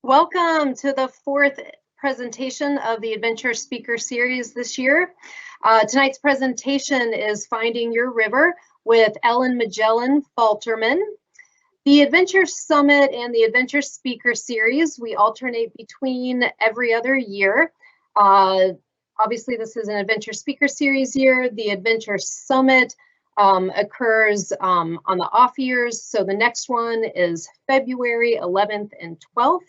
Welcome to the fourth presentation of the Adventure Speaker Series this year. Tonight's presentation is Finding Your River with Ellen Magellan Falterman. The Adventure Summit and the Adventure Speaker Series, we alternate between every other year. Obviously, this is an Adventure Speaker Series year. The Adventure Summit occurs on the off years. So the next one is February 11th and 12th.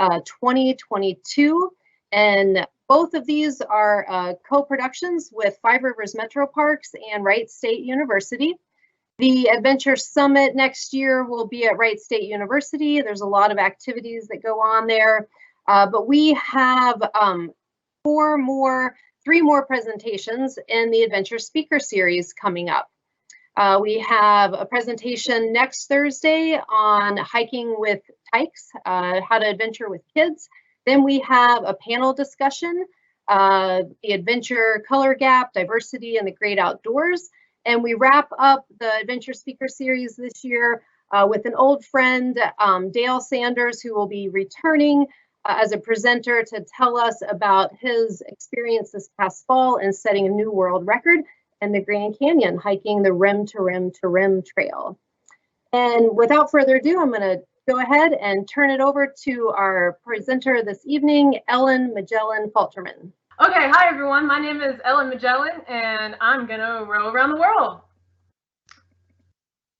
2022, and both of these are co-productions with Five Rivers Metro Parks and Wright State University. The Adventure Summit next year will be at Wright State University. There's a lot of activities that go on there, but we have three more presentations in the Adventure Speaker Series coming up. We have a presentation next Thursday on hiking with Tykes, how to adventure with kids. Then we have a panel discussion, the Adventure Color Gap, Diversity, and the Great Outdoors. And we wrap up the Adventure Speaker Series this year with an old friend, Dale Sanders, who will be returning as a presenter to tell us about his experience this past fall and setting a new world record in the Grand Canyon, hiking the Rim to Rim to Rim Trail. And without further ado, I'm going to go ahead and turn it over to our presenter this evening, Ellen Magellan Falterman. Okay, hi everyone. My name is Ellen Magellan, and I'm going to row around the world.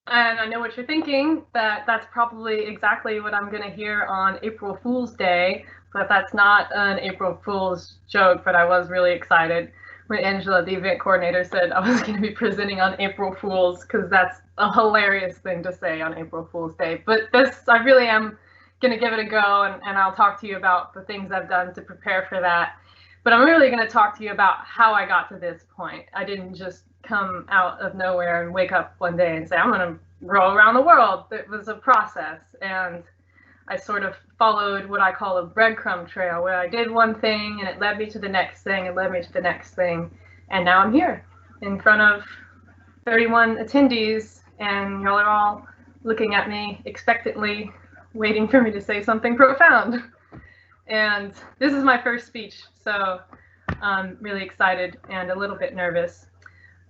And I know what you're thinking, that's probably exactly what I'm going to hear on April Fool's Day, but that's not an April Fool's joke, but I was really excited when Angela, the event coordinator, said I was going to be presenting on April Fool's, because that's a hilarious thing to say on April Fool's Day. But I really am going to give it a go, and I'll talk to you about the things I've done to prepare for that. But I'm really going to talk to you about how I got to this point. I didn't just come out of nowhere and wake up one day and say, I'm going to row around the world. It was a process, and I sort of followed what I call a breadcrumb trail, where I did one thing and it led me to the next thing, and led me to the next thing. And now I'm here in front of 31 attendees, and y'all are all looking at me expectantly, waiting for me to say something profound. And this is my first speech, so I'm really excited and a little bit nervous.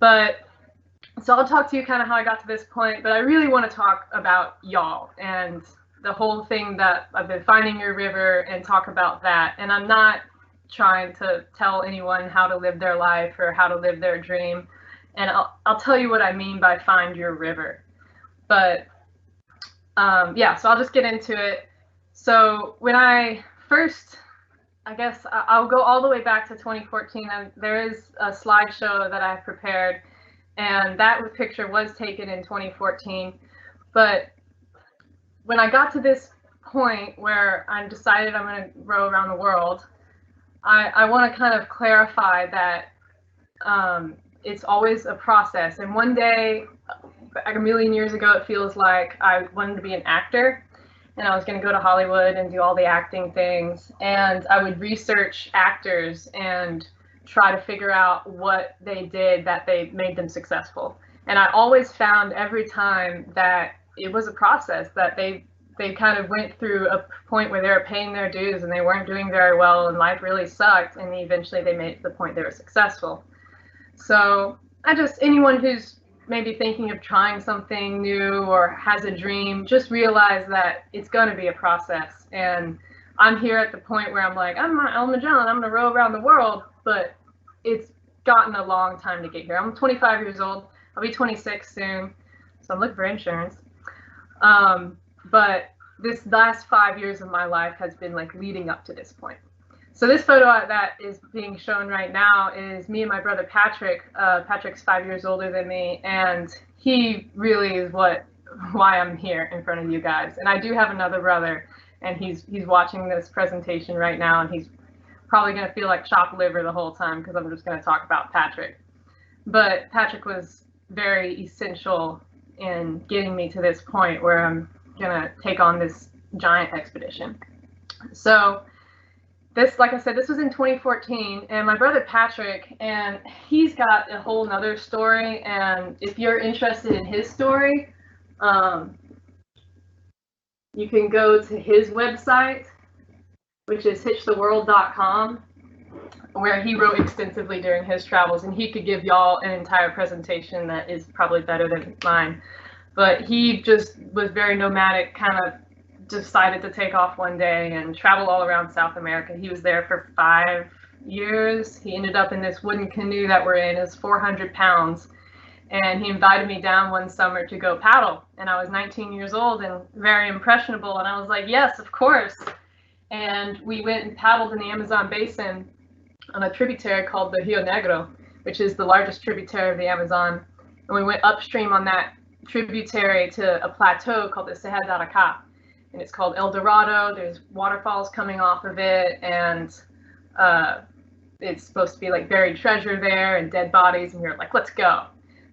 So I'll talk to you kind of how I got to this point, but I really want to talk about y'all and the whole thing that I've been finding your river, and talk about that. And I'm not trying to tell anyone how to live their life or how to live their dream. And I'll tell you what I mean by find your river. But yeah, so I'll just get into it. So when I first, I guess I'll go all the way back to 2014, and there is a slideshow that I've prepared, and that picture was taken in 2014. But when I got to this point where I decided I'm going to row around the world, I want to kind of clarify that it's always a process. And one day, like a million years ago, it feels like I wanted to be an actor, and I was going to go to Hollywood and do all the acting things. And I would research actors and try to figure out what they did that they made them successful. And I always found every time that it was a process, that they kind of went through a point where they were paying their dues and they weren't doing very well and life really sucked, and eventually they made it to the point they were successful. So anyone who's maybe thinking of trying something new or has a dream, just realize that it's going to be a process. And I'm here at the point where I'm like, I'm Ellen Magellan, I'm going to row around the world, but it's gotten a long time to get here. I'm 25 years old. I'll be 26 soon, so I'm looking for insurance. But this last 5 years of my life has been like leading up to this point. So this photo that is being shown right now is me and my brother Patrick. Patrick's 5 years older than me, and he really is why I'm here in front of you guys. And I do have another brother, and he's watching this presentation right now, and he's probably going to feel like chopped liver the whole time because I'm just going to talk about Patrick. But Patrick was very essential in getting me to this point where I'm gonna take on this giant expedition. So this, like I said, this was in 2014, and my brother Patrick, and he's got a whole nother story, and if you're interested in his story, you can go to his website, which is hitchtheworld.com, where he wrote extensively during his travels, and he could give y'all an entire presentation that is probably better than mine. But he just was very nomadic, kind of decided to take off one day and travel all around South America. He was there for 5 years. He ended up in this wooden canoe that we're in. It's 400 pounds. And he invited me down one summer to go paddle. And I was 19 years old and very impressionable. And I was like, yes, of course. And we went and paddled in the Amazon basin on a tributary called the Rio Negro, which is the largest tributary of the Amazon. And we went upstream on that tributary to a plateau called the Serra da Aracá. And it's called El Dorado. There's waterfalls coming off of it, and it's supposed to be like buried treasure there and dead bodies. And we were like, let's go.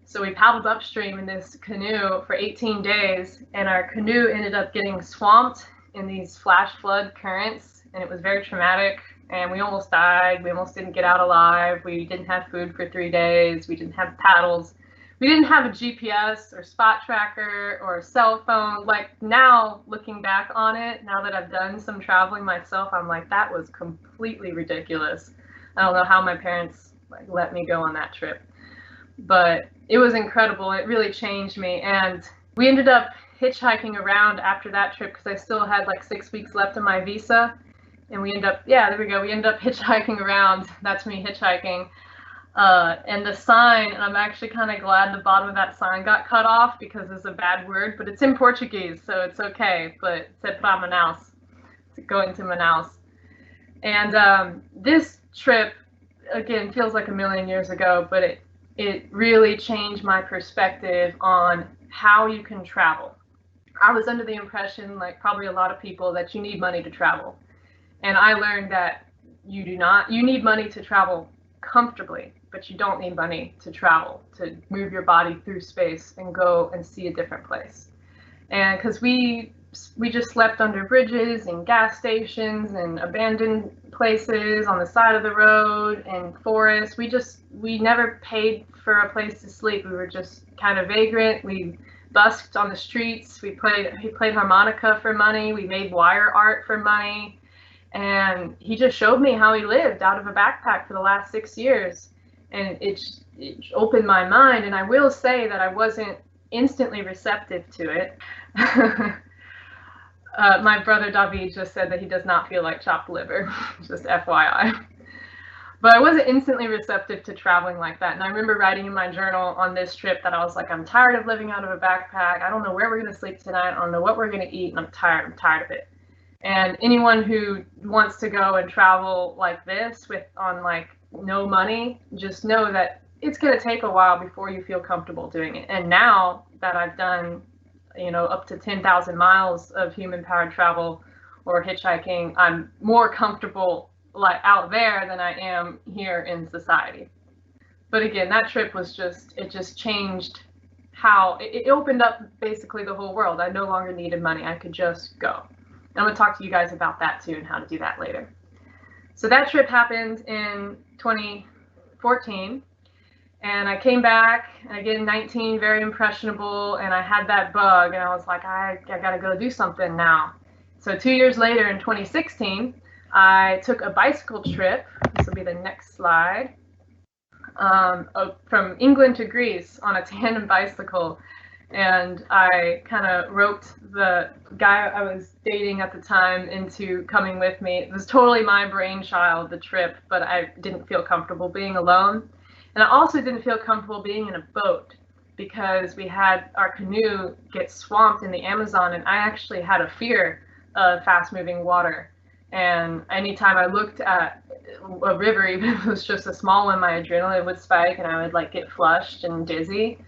So we paddled upstream in this canoe for 18 days, and our canoe ended up getting swamped in these flash flood currents, and it was very traumatic. And we almost died. We almost didn't get out alive. We didn't have food for 3 days. We didn't have paddles. We didn't have a GPS or spot tracker or a cell phone. Like, now, looking back on it, now that I've done some traveling myself, I'm like, that was completely ridiculous. I don't know how my parents let me go on that trip, but it was incredible. It really changed me. And we ended up hitchhiking around after that trip because I still had like 6 weeks left of my visa. And we end up, yeah, there we go. We end up hitchhiking around. That's me hitchhiking. And the sign, and I'm actually kind of glad the bottom of that sign got cut off because it's a bad word, but it's in Portuguese, so it's okay. But it said para Manaus, going to Manaus. And this trip, again, feels like a million years ago, but it really changed my perspective on how you can travel. I was under the impression, like probably a lot of people, that you need money to travel. And I learned that you do not. You need money to travel comfortably, but you don't need money to travel, to move your body through space and go and see a different place. And because we just slept under bridges and gas stations and abandoned places on the side of the road and forests. We never paid for a place to sleep. We were just kind of vagrant. We busked on the streets. He played harmonica for money. We made wire art for money. And he just showed me how he lived out of a backpack for the last 6 years. And it opened my mind. And I will say that I wasn't instantly receptive to it. My brother David just said that he does not feel like chopped liver, just FYI. But I wasn't instantly receptive to traveling like that. And I remember writing in my journal on this trip that I was like, I'm tired of living out of a backpack. I don't know where we're going to sleep tonight. I don't know what we're going to eat. And I'm tired of it. And anyone who wants to go and travel like this on like no money, just know that it's going to take a while before you feel comfortable doing it. And now that I've done, up to 10,000 miles of human-powered travel or hitchhiking, I'm more comfortable like out there than I am here in society. But again, that trip was it just changed how it opened up basically the whole world. I no longer needed money. I could just go. I'm going to talk to you guys about that too and how to do that later. So that trip happened in 2014, and I came back, and again, 19, very impressionable, and I had that bug, and I was like, I got to go do something now. So 2 years later, in 2016, I took a bicycle trip. This will be the next slide. From England to Greece on a tandem bicycle. And I kind of roped the guy I was dating at the time into coming with me. It was totally my brainchild, the trip, but I didn't feel comfortable being alone. And I also didn't feel comfortable being in a boat because we had our canoe get swamped in the Amazon, and I actually had a fear of fast-moving water. And anytime I looked at a river, even if it was just a small one, my adrenaline would spike and I would like get flushed and dizzy.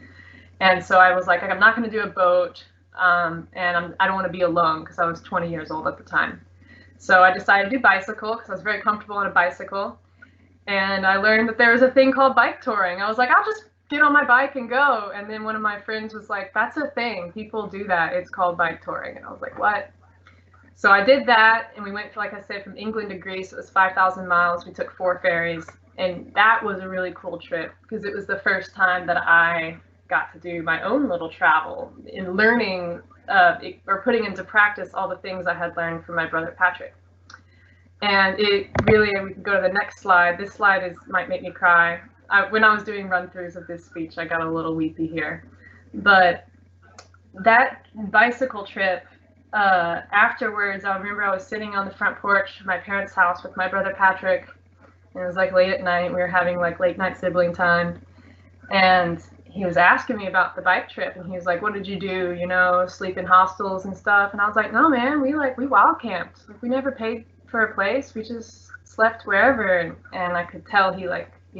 And so I was like, I'm not going to do a boat, and I don't want to be alone because I was 20 years old at the time. So I decided to do bicycle because I was very comfortable on a bicycle. And I learned that there was a thing called bike touring. I was like, I'll just get on my bike and go. And then one of my friends was like, that's a thing. People do that. It's called bike touring. And I was like, what? So I did that, and we went, like I said, from England to Greece. It was 5,000 miles. We took 4 ferries. And that was a really cool trip because it was the first time that I got to do my own little travel in learning or putting into practice all the things I had learned from my brother Patrick. And it really, and we can go to the next slide. This slide might make me cry. When I was doing run-throughs of this speech, I got a little weepy here. But that bicycle trip, afterwards, I remember I was sitting on the front porch of my parents' house with my brother Patrick. And it was like late at night. We were having like late night sibling time. And he was asking me about the bike trip, and he was like, what did you do? You know, sleep in hostels and stuff. And I was like, no, man, we wild camped. Like, we never paid for a place. We just slept wherever. And I could tell he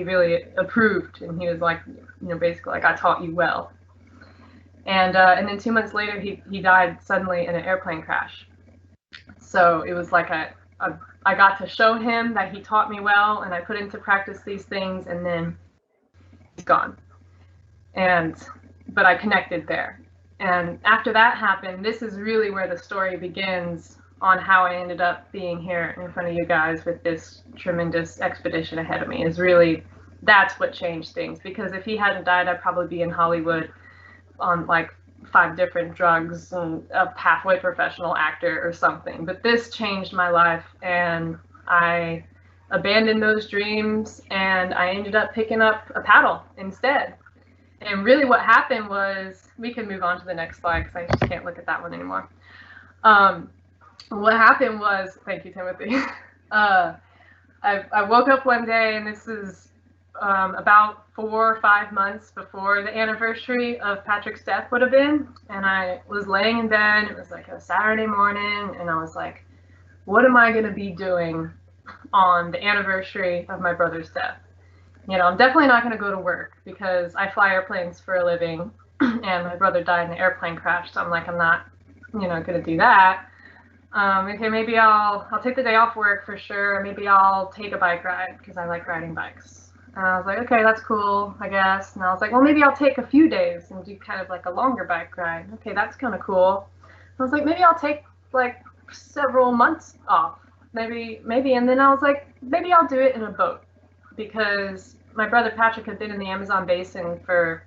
really approved. And he was like, you know, basically like, I taught you well. And then 2 months later, he died suddenly in an airplane crash. So it was like I got to show him that he taught me well, and I put into practice these things, and then he's gone. But I connected there. And after that happened, this is really where the story begins on how I ended up being here in front of you guys with this tremendous expedition ahead of me. Is really, that's what changed things. Because if he hadn't died, I'd probably be in Hollywood on like 5 different drugs and a halfway professional actor or something. But this changed my life, and I abandoned those dreams, and I ended up picking up a paddle instead. And really what happened was, we can move on to the next slide because I just can't look at that one anymore. What happened was, thank you, Timothy. I woke up one day, and this is about 4 or 5 months before the anniversary of Patrick's death would have been. And I was laying in bed. It was like a Saturday morning, and I was like, what am I going to be doing on the anniversary of my brother's death? You know, I'm definitely not going to go to work because I fly airplanes for a living, and my brother died in an airplane crash. So I'm like, I'm not, you know, going to do that. Okay, maybe I'll take the day off work for sure. Maybe I'll take a bike ride because I like riding bikes. And I was like, okay, that's cool, I guess. And I was like, well, maybe I'll take a few days and do kind of like a longer bike ride. Okay, that's kind of cool. I was like, maybe I'll take like several months off. Maybe. And then I was like, maybe I'll do it in a boat, because my brother Patrick had been in the Amazon basin for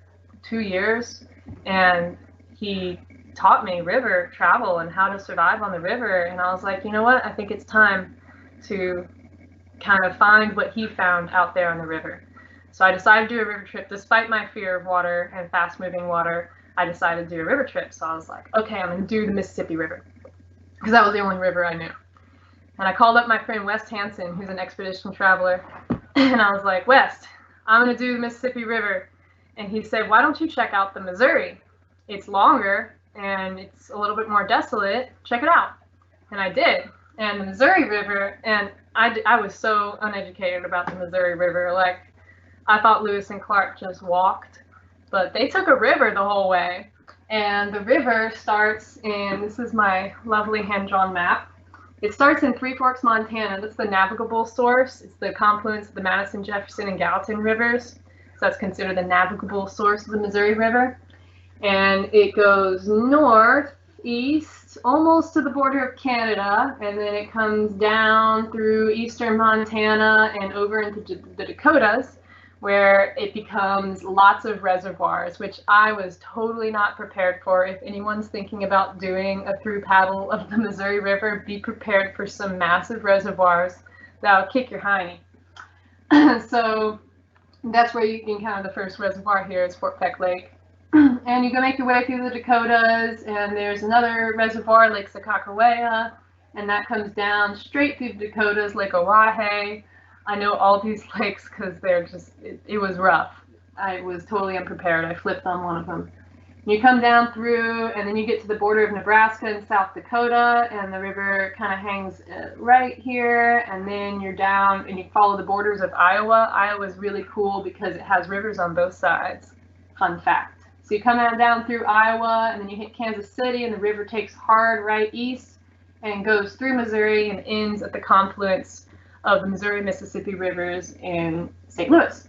2 years, and he taught me river travel and how to survive on the river. And I was like, you know what? I think it's time to kind of find what he found out there on the river. So I decided to do a river trip. Despite my fear of water and fast moving water, I decided to do a river trip. So I was like, okay, I'm going to do the Mississippi River, because that was the only river I knew. And I called up my friend West Hansen, who's an expedition traveler, and I was like, West, I'm going to do the Mississippi River. And he said, why don't you check out the Missouri? It's longer and it's a little bit more desolate. Check it out. And I did. And the Missouri River, and I was so uneducated about the Missouri River. Like, I thought Lewis and Clark just walked, but they took a river the whole way. And the river starts in, this is my lovely hand-drawn map. It starts in Three Forks, Montana. That's the navigable source. It's the confluence of the Madison, Jefferson, and Gallatin rivers. So that's considered the navigable source of the Missouri River. And it goes northeast, almost to the border of Canada, and then it comes down through eastern Montana and over into the Dakotas, where it becomes lots of reservoirs, which I was totally not prepared for. If anyone's thinking about doing a through paddle of the Missouri River, be prepared for some massive reservoirs that'll kick your hiney. So that's where you can encounter the first reservoir here is Fort Peck Lake. And you go make your way through the Dakotas, and there's another reservoir, Lake Sakakawea, and that comes down straight through the Dakotas, Lake Oahe. I know all these lakes because they're just, it was rough. I was totally unprepared. I flipped on one of them. You come down through, and then you get to the border of Nebraska and South Dakota, and the river kind of hangs right here, and then you're down, and you follow the borders of Iowa. Iowa is really cool because it has rivers on both sides. Fun fact. So you come down through Iowa, and then you hit Kansas City, and the river takes hard right east and goes through Missouri and ends at the confluence of the Missouri-Mississippi rivers in St. Louis.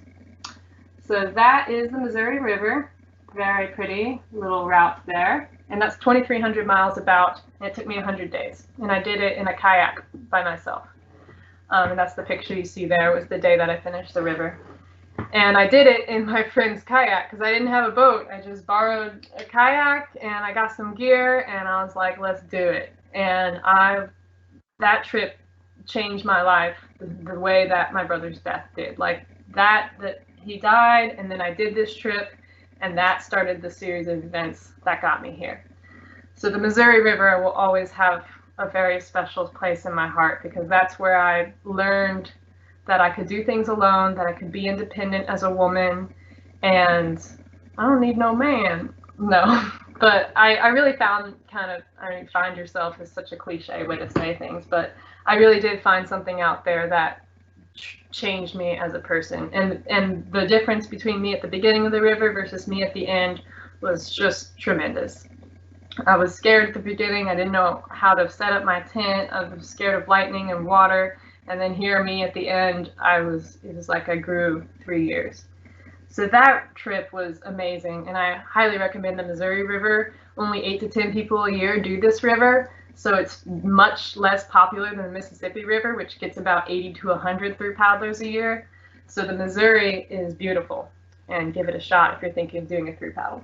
So that is the Missouri River. Very pretty little route there. And that's 2,300 miles about, and it took me 100 days. And I did it in a kayak by myself. And that's the picture you see there, was the day that I finished the river. And I did it in my friend's kayak because I didn't have a boat. I just borrowed a kayak and I got some gear and I was like, let's do it. And that trip change my life the way that my brother's death did. Like that he died, and then I did this trip, and that started the series of events that got me here. So the Missouri River will always have a very special place in my heart, because that's where I learned that I could do things alone, that I could be independent as a woman, and I don't need no man. No. But I really found find yourself is such a cliche way to say things, but I really did find something out there that changed me as a person. And the difference between me at the beginning of the river versus me at the end was just tremendous. I was scared at the beginning. I didn't know how to set up my tent. I was scared of lightning and water. And then here, me at the end, it was like I grew 3 years. So that trip was amazing, and I highly recommend the Missouri River. Only 8 to 10 people a year do this river, so it's much less popular than the Mississippi River, which gets about 80 to 100 through paddlers a year. So the Missouri is beautiful, and give it a shot if you're thinking of doing a through paddle.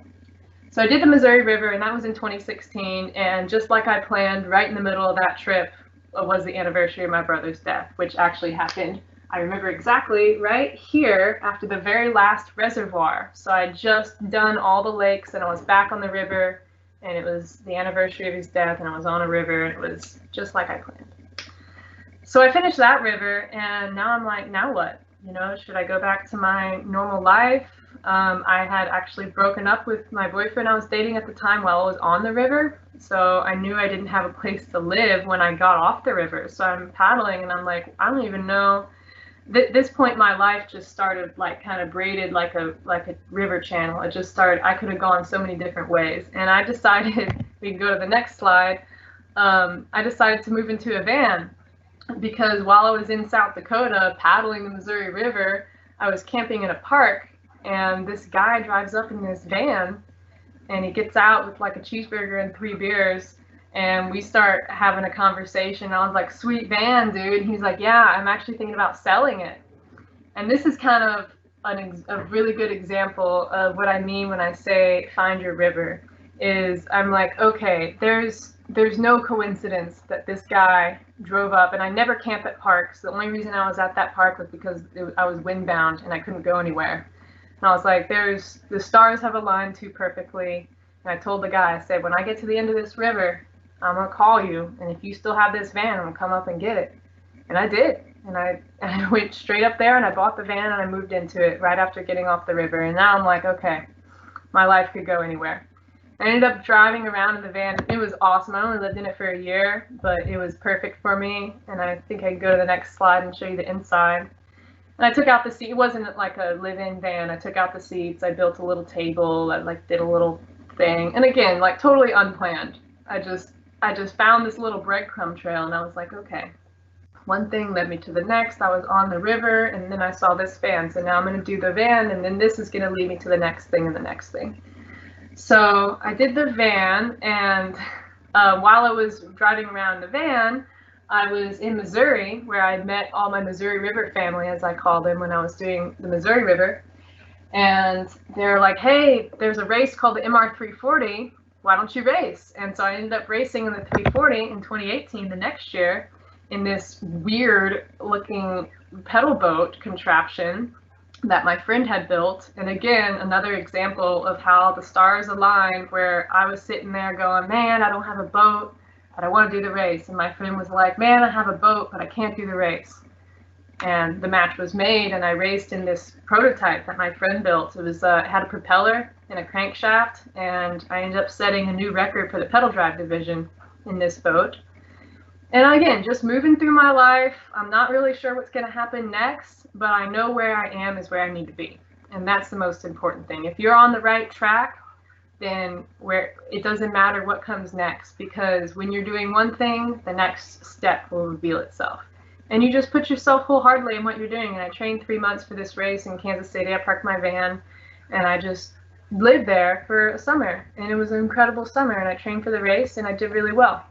So I did the Missouri River, and that was in 2016, and just like I planned, right in the middle of that trip was the anniversary of my brother's death, which actually happened, I remember exactly, right here after the very last reservoir. So I had just done all the lakes, and I was back on the river, and it was the anniversary of his death, and I was on a river, and it was just like I planned. So I finished that river, and now I'm like, now what? You know, should I go back to my normal life? I had actually broken up with my boyfriend I was dating at the time while I was on the river, so I knew I didn't have a place to live when I got off the river. So I'm paddling, and I'm like, I don't even know. This point, my life just started like kind of braided like a river channel. It just started. I could have gone so many different ways, and I decided we can go to the next slide. I decided to move into a van, because while I was in South Dakota paddling the Missouri River, I was camping in a park, and this guy drives up in this van, and he gets out with like a cheeseburger and 3 beers. And we start having a conversation. I was like, sweet van, dude. And he's like, yeah, I'm actually thinking about selling it. And this is kind of a really good example of what I mean when I say find your river. Is I'm like, okay, there's no coincidence that this guy drove up, and I never camp at parks. The only reason I was at that park was because I was windbound and I couldn't go anywhere. And I was like, the stars have aligned too perfectly. And I told the guy, I said, when I get to the end of this river, I'm gonna call you, and if you still have this van, I'm gonna come up and get it. And I did, and I went straight up there, and I bought the van, and I moved into it right after getting off the river. And now I'm like, okay, my life could go anywhere. I ended up driving around in the van. It was awesome. I only lived in it for a year, but it was perfect for me. And I think I can go to the next slide and show you the inside. And I took out the seat. It wasn't like a live-in van. I took out the seats. I built a little table. I did a little thing. And again, totally unplanned. I just found this little breadcrumb trail, and I was like, okay, one thing led me to the next. I was on the river, and then I saw this van. So now I'm going to do the van, and then this is going to lead me to the next thing and the next thing. So I did the van, and while I was driving around the van, I was in Missouri, where I met all my Missouri River family, as I call them, when I was doing the Missouri River. And they're like, hey, there's a race called the MR 340. Why don't you race? And so I ended up racing in the 340 in 2018, the next year, in this weird looking pedal boat contraption that my friend had built. And again, another example of how the stars aligned, where I was sitting there going, man, I don't have a boat, but I want to do the race. And my friend was like, man, I have a boat, but I can't do the race. And the match was made, and I raced in this prototype that my friend built. It was it had a propeller and a crankshaft, and I ended up setting a new record for the pedal drive division in this boat. And again, just moving through my life. I'm not really sure what's going to happen next, but I know where I am is where I need to be. And that's the most important thing. If you're on the right track, then it doesn't matter what comes next, because when you're doing one thing, the next step will reveal itself. And you just put yourself wholeheartedly in what you're doing. And I trained 3 months for this race in Kansas City. I parked my van, and I just lived there for a summer. And it was an incredible summer. And I trained for the race, and I did really well.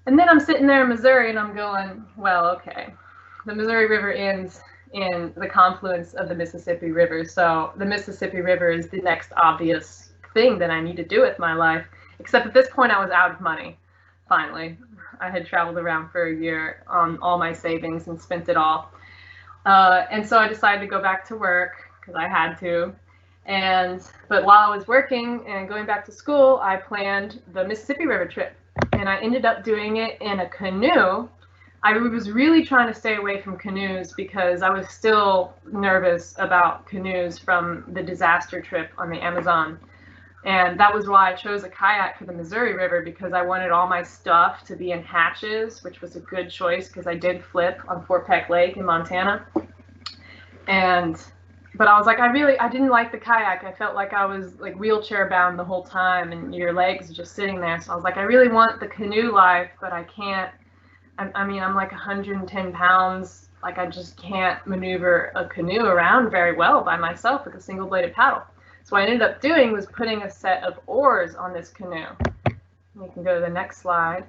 And then I'm sitting there in Missouri, and I'm going, well, okay, the Missouri River ends in the confluence of the Mississippi River. So the Mississippi River is the next obvious thing that I need to do with my life. Except at this point, I was out of money. finally. I had traveled around for a year on all my savings and spent it all. And so I decided to go back to work because I had to. But while I was working and going back to school, I planned the Mississippi River trip. And I ended up doing it in a canoe. I was really trying to stay away from canoes because I was still nervous about canoes from the disaster trip on the Amazon. And that was why I chose a kayak for the Missouri River, because I wanted all my stuff to be in hatches, which was a good choice because I did flip on Fort Peck Lake in Montana. But I was like, I didn't like the kayak. I felt like I was like wheelchair bound the whole time and your legs just sitting there. So I was like, I really want the canoe life, but I can't. I mean, I'm like 110 pounds. Like I just can't maneuver a canoe around very well by myself with a single bladed paddle. So what I ended up doing was putting a set of oars on this canoe. We can go to the next slide.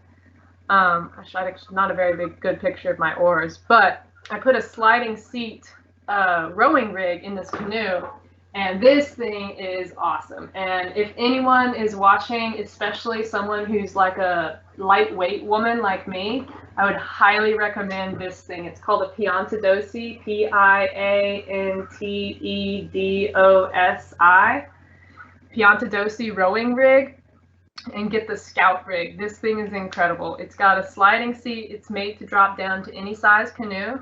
Not a very good picture of my oars, but I put a sliding seat rowing rig in this canoe, and this thing is awesome. And if anyone is watching, especially someone who's like a lightweight woman like me, I would highly recommend this thing. It's called a Piantedosi, Piantedosi, Piantedosi rowing rig, and get the Scout rig. This thing is incredible. It's got a sliding seat. It's made to drop down to any size canoe,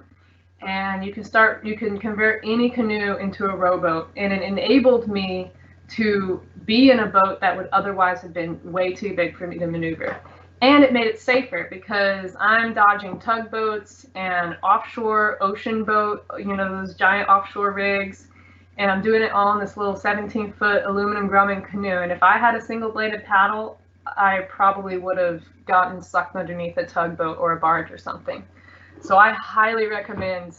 and you can convert any canoe into a rowboat, and it enabled me to be in a boat that would otherwise have been way too big for me to maneuver. And it made it safer because I'm dodging tugboats and offshore ocean boat, those giant offshore rigs, and I'm doing it all in this little 17-foot aluminum grumming canoe. And if I had a single bladed paddle, I probably would have gotten sucked underneath a tugboat or a barge or something. So I highly recommend.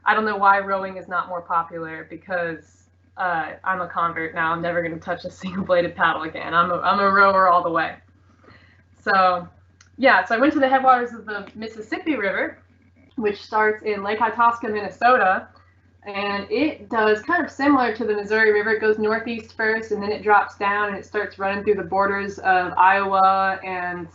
I don't know why rowing is not more popular, because I'm a convert now. I'm never going to touch a single bladed paddle again. I'm a rower all the way. So yeah, so I went to the headwaters of the Mississippi River, which starts in Lake Itasca, Minnesota, and it does kind of similar to the Missouri River. It goes northeast first, and then it drops down, and it starts running through the borders of Iowa and,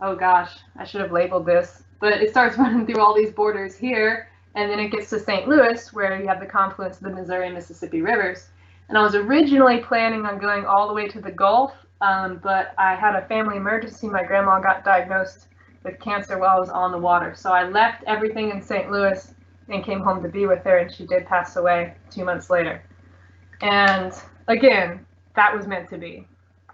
oh gosh, I should have labeled this, but it starts running through all these borders here, and then it gets to St. Louis, where you have the confluence of the Missouri and Mississippi rivers. And I was originally planning on going all the way to the Gulf, but I had a family emergency. My grandma got diagnosed with cancer while I was on the water. So I left everything in St. Louis and came home to be with her, and she did pass away 2 months later. And again, that was meant to be.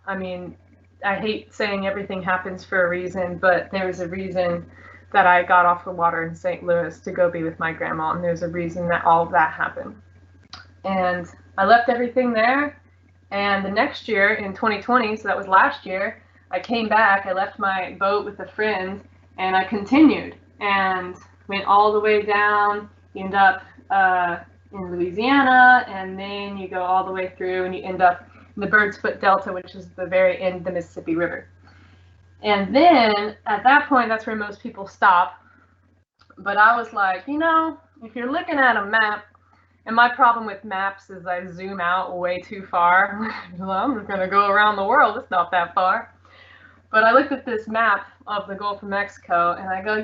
I mean, I hate saying everything happens for a reason, but there was a reason that I got off the water in St. Louis to go be with my grandma, and there's a reason that all of that happened. And I left everything there. And the next year, in 2020, so that was last year, I came back. I left my boat with a friend, and I continued and went all the way down. You end up in Louisiana, and then you go all the way through, and you end up in the Bird's Foot Delta, which is the very end of the Mississippi River. And then at that point, that's where most people stop. But I was like, if you're looking at a map, and my problem with maps is I zoom out way too far. I'm just going to go around the world. It's not that far. But I looked at this map of the Gulf of Mexico, and I go,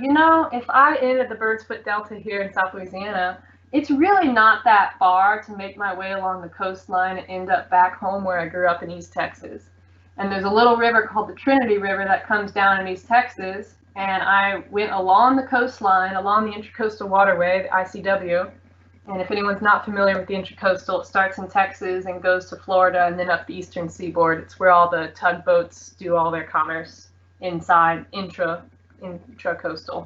if I ended the Bird's Foot Delta here in South Louisiana, it's really not that far to make my way along the coastline and end up back home where I grew up in East Texas. And there's a little river called the Trinity River that comes down in East Texas, and I went along the coastline, along the Intracoastal Waterway, the ICW. And if anyone's not familiar with the Intracoastal, it starts in Texas and goes to Florida and then up the eastern seaboard. It's where all the tugboats do all their commerce inside intracoastal.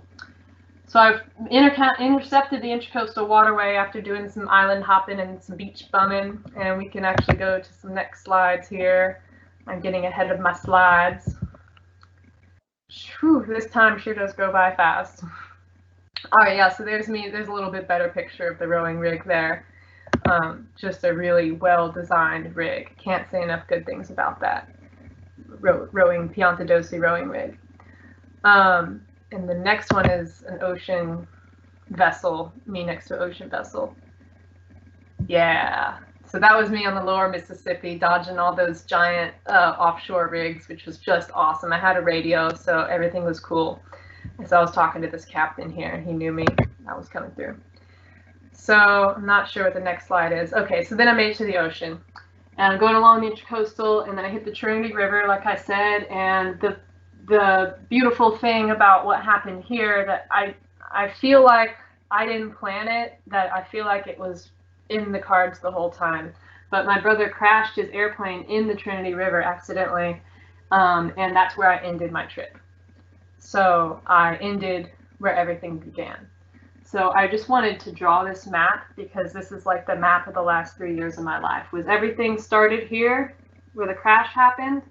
So I've intercepted the Intracoastal Waterway after doing some island hopping and some beach bumming, and we can actually go to some next slides here. I'm getting ahead of my slides. Whew, this time sure does go by fast. All right, yeah, so there's me. There's a little bit better picture of the rowing rig there. Just a really well-designed rig. Can't say enough good things about that. Rowing Piantedosi rowing rig. And the next one is an ocean vessel, me next to an ocean vessel. Yeah, So that was me on the lower Mississippi, dodging all those giant offshore rigs, which was just awesome. I had a radio, so everything was cool. And so I was talking to this captain here, and he knew me. I was coming through. So I'm not sure what the next slide is. Okay, so then I made it to the ocean. And I'm going along the Intracoastal, and then I hit the Trinity River, like I said. And the beautiful thing about what happened here, that I feel like I didn't plan it, that I feel like it was in the cards the whole time. But my brother crashed his airplane in the Trinity River accidentally, and that's where I ended my trip. So I ended where everything began. So I just wanted to draw this map because this is like the map of the last 3 years of my life. Was everything started here where the crash happened,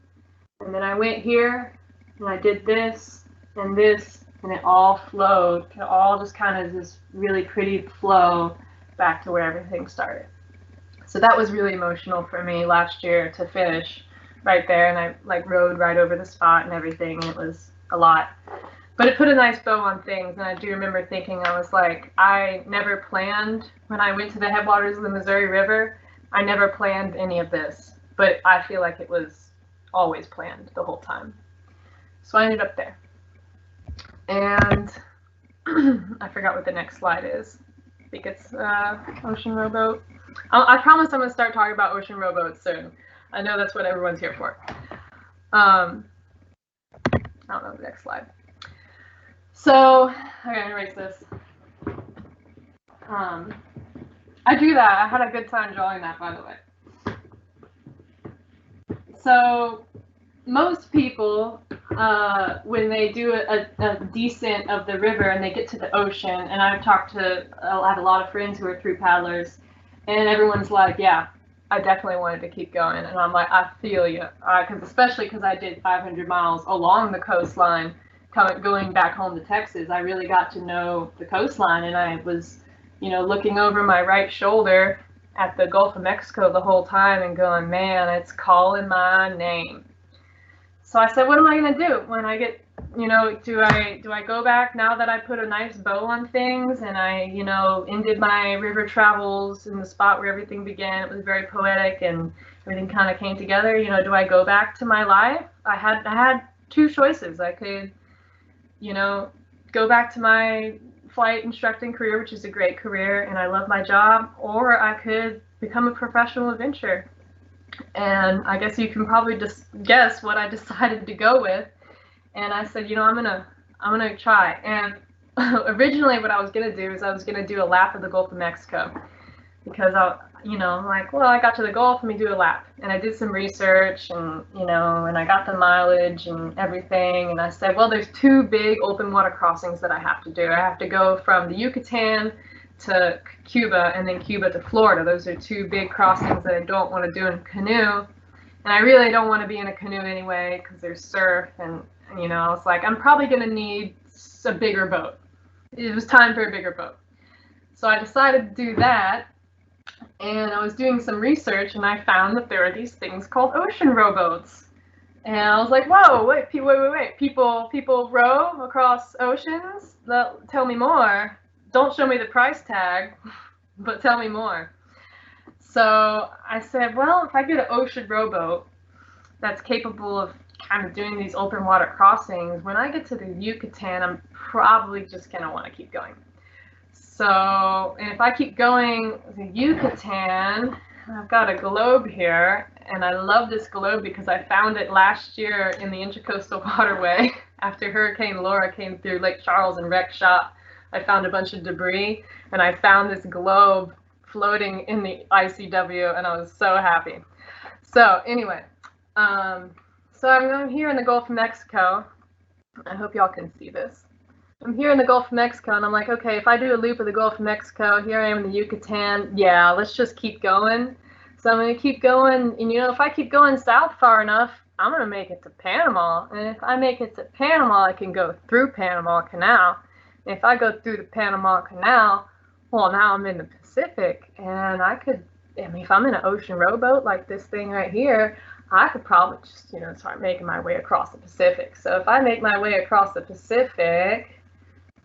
and then I went here and I did this, and it all flowed. It all just kind of this really pretty flow back to where everything started. So that was really emotional for me last year to finish right there, and I like rode right over the spot and everything, and it was a lot. But it put a nice bow on things, and I do remember thinking, I was like, I never planned, when I went to the headwaters of the Missouri River, I never planned any of this, but I feel like it was always planned the whole time. So I ended up there. And I forgot what the next slide is. I think it's ocean rowboat. I promise I'm going to start talking about ocean rowboats soon. I know that's what everyone's here for. I don't know the next slide. So, okay, I'm gonna erase this. I drew that. I had a good time drawing that, by the way. So, most people, when they do a descent of the river and they get to the ocean, and I have a lot of friends who are through paddlers, and everyone's like, yeah, I definitely wanted to keep going. And I'm like, I feel you. Especially because I did 500 miles along the coastline, going back home to Texas. I really got to know the coastline, and I was, looking over my right shoulder at the Gulf of Mexico the whole time and going, man, it's calling my name. So I said, what am I going to do when I get, do I go back now that I put a nice bow on things and I, ended my river travels in the spot where everything began. It was very poetic and everything kind of came together. Do I go back to my life? I had two choices. I could, go back to my flight instructing career, which is a great career and I love my job, or I could become a professional adventurer. And I guess you can probably just guess what I decided to go with. And I said, I'm gonna try. And originally what I was gonna do is I was gonna do a lap of the Gulf of Mexico, because I'm like, well, I got to the Gulf, let me do a lap. And I did some research and, and I got the mileage and everything. And I said, well, there's two big open water crossings that I have to do. I have to go from the Yucatan to Cuba and then Cuba to Florida. Those are two big crossings that I don't want to do in a canoe. And I really don't want to be in a canoe anyway because there's surf. And, I was like, I'm probably going to need a bigger boat. It was time for a bigger boat. So I decided to do that. And I was doing some research and I found that there are these things called ocean rowboats. And I was like, whoa, wait. People row across oceans? Tell me more. Don't show me the price tag, but tell me more. So I said, well, if I get an ocean rowboat that's capable of kind of doing these open water crossings, when I get to the Yucatan, I'm probably just going to want to keep going. So, and if I keep going the Yucatan, I've got a globe here, and I love this globe because I found it last year in the Intracoastal Waterway after Hurricane Laura came through Lake Charles and wrecked shop. I found a bunch of debris, and I found this globe floating in the ICW, and I was so happy. So anyway, so I'm here in the Gulf of Mexico. I hope y'all can see this. I'm here in the Gulf of Mexico, and I'm like, okay, if I do a loop of the Gulf of Mexico, here I am in the Yucatan, yeah, let's just keep going. So I'm going to keep going, and if I keep going south far enough, I'm going to make it to Panama. And if I make it to Panama, I can go through Panama Canal. And if I go through the Panama Canal, well, now I'm in the Pacific, and if I'm in an ocean rowboat like this thing right here, I could probably just, start making my way across the Pacific. So if I make my way across the Pacific,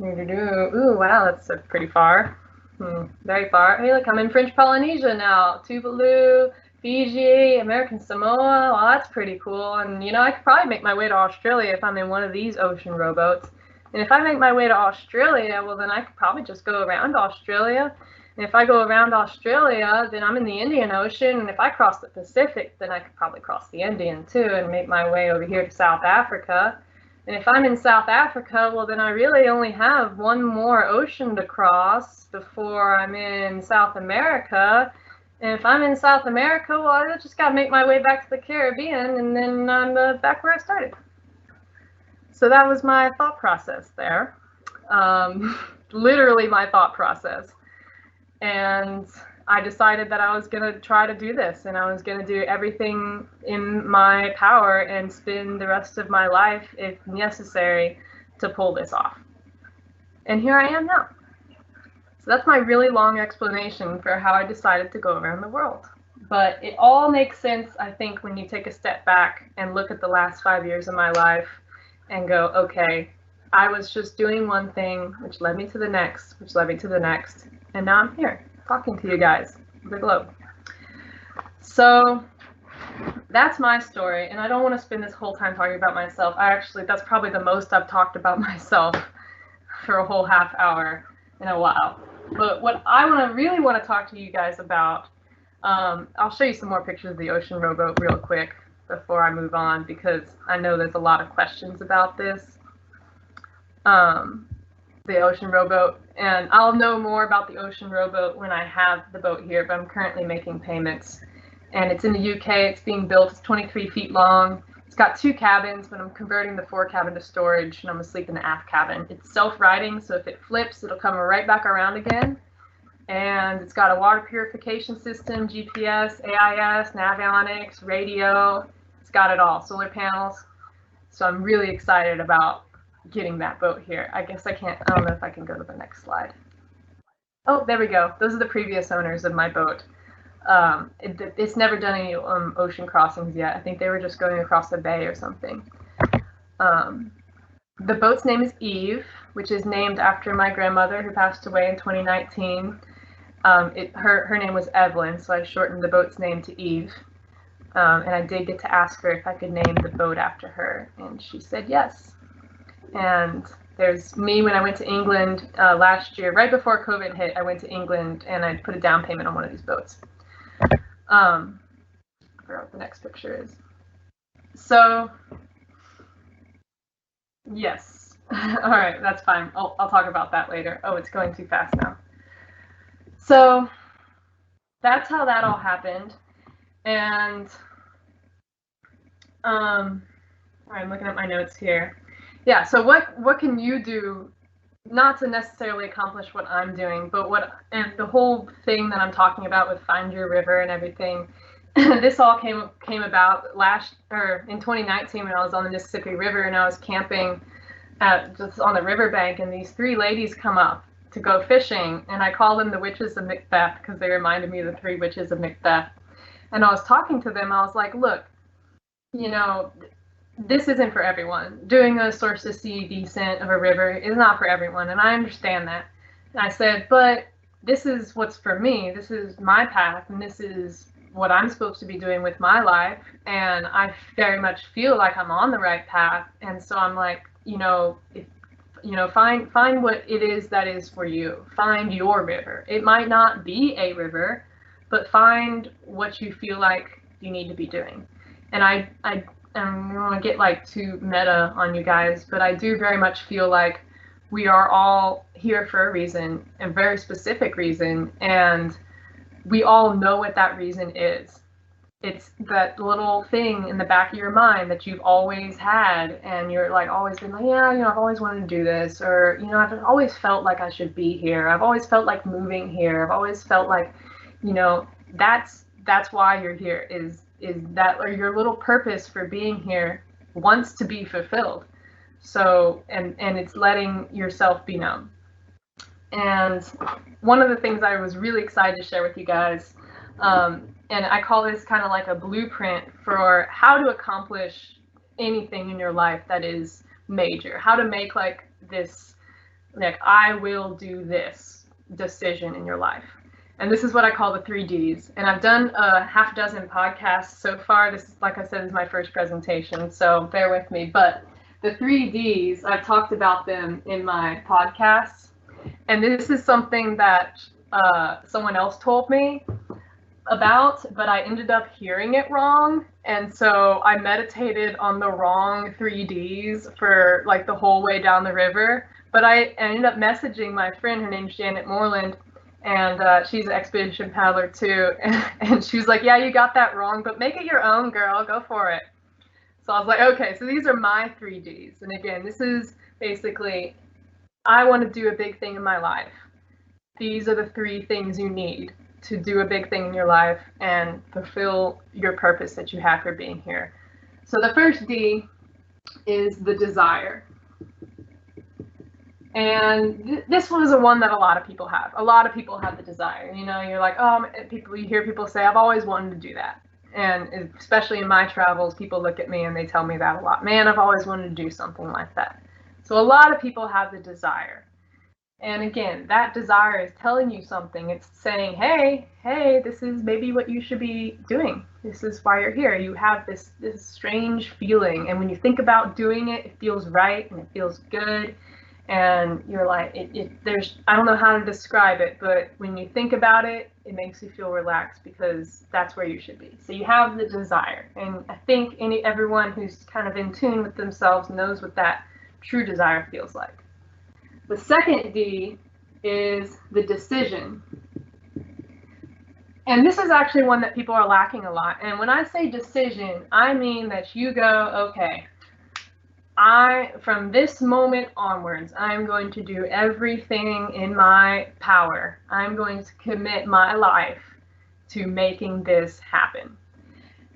ooh, wow, that's pretty far. Very far. Hey, look, I'm in French Polynesia now. Tuvalu, Fiji, American Samoa. Well, that's pretty cool. And, you know, I could probably make my way to Australia if I'm in one of these ocean rowboats. And if I make my way to Australia, well, then I could probably just go around Australia. And if I go around Australia, then I'm in the Indian Ocean. And if I cross the Pacific, then I could probably cross the Indian too and make my way over here to South Africa. And if I'm in South Africa, well, then I really only have one more ocean to cross before I'm in South America. And if I'm in South America, well, I just got to make my way back to the Caribbean, and then I'm back where I started. So that was my thought process there. Literally my thought process. And I decided that I was going to try to do this, and I was going to do everything in my power and spend the rest of my life, if necessary, to pull this off. And here I am now. So that's my really long explanation for how I decided to go around the world. But it all makes sense, I think, when you take a step back and look at the last 5 years of my life and go, okay, I was just doing one thing, which led me to the next, which led me to the next, and now I'm here talking to you guys, the globe. So that's my story, and I don't want to spend this whole time talking about myself. That's probably the most I've talked about myself for a whole half hour in a while. But what I really want to talk to you guys about, I'll show you some more pictures of the ocean rowboat real quick before I move on, because I know there's a lot of questions about this. The ocean rowboat, and I'll know more about the ocean rowboat when I have the boat here, but I'm currently making payments, and it's in the UK. It's being built. It's 23 feet long. It's got 2 cabins, but I'm converting the 4 cabin to storage, and I'm gonna sleep in the aft cabin. It's self-righting, so if it flips, it'll come right back around again. And it's got a water purification system, GPS, AIS, Navionics, radio. It's got it all, solar panels. So I'm really excited about getting that boat here. I guess I don't know if I can go to the next slide. Oh, there we go. Those are the previous owners of my boat. It's never done any ocean crossings yet. I think they were just going across the bay or something. The boat's name is Eve, which is named after my grandmother who passed away in 2019. Her name was Evelyn, so I shortened the boat's name to Eve. And I did get to ask her if I could name the boat after her, and she said yes. And there's me when I went to England last year, right before COVID hit. I went to England and I put a down payment on one of these boats. I forgot what the next picture is. So, yes. All right, that's fine. I'll talk about that later. Oh, it's going too fast now. So that's how that all happened. And I'm looking at my notes here. Yeah, so what can you do, not to necessarily accomplish what I'm doing, but and the whole thing that I'm talking about with Find Your River and everything, this all came about in 2019 when I was on the Mississippi River and I was camping just on the riverbank, and these 3 ladies come up to go fishing, and I call them the Witches of Macbeth because they reminded me of the 3 Witches of Macbeth. And I was talking to them, I was like, look, you know, this isn't for everyone. Doing a source to sea descent of a river is not for everyone, and I understand that. And I said, but this is what's for me. This is my path, and this is what I'm supposed to be doing with my life, and I very much feel like I'm on the right path. And so I'm like, find what it is that is for you. Find your river. It might not be a river, but find what you feel like you need to be doing. And I don't want to get like too meta on you guys, but I do very much feel like we are all here for a reason, a very specific reason, and we all know what that reason is. It's that little thing in the back of your mind that you've always had, and you're like always been like, yeah, I've always wanted to do this, or I've always felt like I should be here. I've always felt like moving here. I've always felt like, that's why you're here, is that, or your little purpose for being here wants to be fulfilled. So, and it's letting yourself be known. And one of the things I was really excited to share with you guys, and I call this kind of like a blueprint for how to accomplish anything in your life that is major, how to make like this, like, I will do this decision in your life. And this is what I call the 3Ds. And I've done a half dozen podcasts so far. This is, like I said, is my first presentation, so bear with me. But the 3Ds, I've talked about them in my podcasts. And this is something that someone else told me about, but I ended up hearing it wrong. And so I meditated on the wrong 3Ds for like the whole way down the river. But I ended up messaging my friend, her name's Janet Moreland, and she's an expedition paddler too. And she was like, yeah, you got that wrong, but make it your own, girl, go for it. So I was like, okay, so these are my 3Ds. And again, this is basically, I want to do a big thing in my life. These are the 3 things you need to do a big thing in your life and fulfill your purpose that you have for being here. So the first D is the desire. And this one is a one that a lot of people have. A lot of people have the desire. You know, you're like, oh, you hear people say, I've always wanted to do that. And especially in my travels, people look at me and they tell me that a lot. Man, I've always wanted to do something like that. So a lot of people have the desire. And again, that desire is telling you something. It's saying, hey, this is maybe what you should be doing. This is why you're here. You have this strange feeling. And when you think about doing it, it feels right and it feels good. And you're like, I don't know how to describe it, but when you think about it, it makes you feel relaxed because that's where you should be. So you have the desire. And I think everyone who's kind of in tune with themselves knows what that true desire feels like. The second D is the decision. And this is actually one that people are lacking a lot. And when I say decision, I mean that you go, okay, from this moment onwards, I'm going to do everything in my power. I'm going to commit my life to making this happen.